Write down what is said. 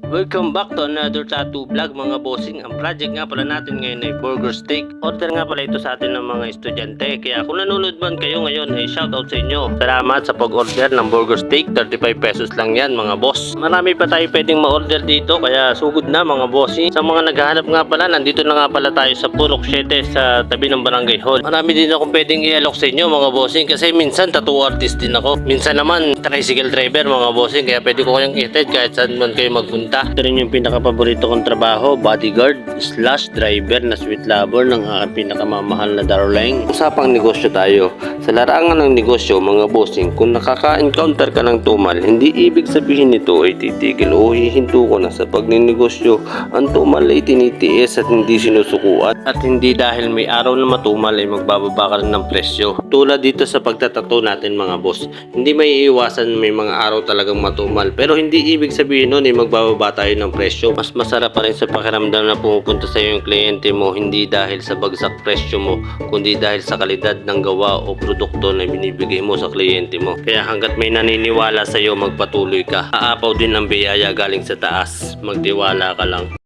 Welcome back to another tattoo vlog mga bossing. Ang project nga pala natin ngayon ay burger steak. Order nga pala ito sa atin ng mga estudyante. Kaya kung nanonood man kayo ngayon ay shoutout sa inyo. Salamat sa pag-order ng burger steak. 35 pesos lang yan mga boss. Marami pa tayo pwedeng ma-order dito kaya sugod na mga bossing. Sa mga naghahanap nga pala, nandito na nga pala tayo sa Purok 7 sa tabi ng Barangay Hall. Marami din akong pwedeng i-alok sa inyo mga bossing kasi minsan tattoo artist din ako. Minsan naman tricycle driver mga bossing kaya pwede ko kayong i-head kahit saan man kayo magpunta. Ito rin yung pinaka-paborito kong trabaho, bodyguard / driver na sweet lover ng aking pinakamamahal na darling. Usapang negosyo tayo. Sa larangan ng negosyo mga bossing, kung nakaka-encounter ka ng tumal, hindi ibig sabihin nito ay titigil o hihinto ko na sa pagninegosyo. Ang tumal ay tinitiis at hindi sinusukuan. At hindi dahil may araw na matumal ay magbababa ka rin ng presyo. Tulad dito sa pagtatato natin mga boss, hindi may iiwasan may mga araw talagang matumal. Pero hindi ibig sabihin nun ay magbababa tayo ng presyo. Mas masarap pa rin sa pakiramdam na pumupunta sa iyo yung kliyente mo hindi dahil sa bagsak presyo mo, kundi dahil sa kalidad ng gawa o produkto na binibigay mo sa kliyente mo. Kaya hanggat may naniniwala sa iyo, magpatuloy ka. Aapaw din ng biyaya galing sa taas. Magtiwala ka lang.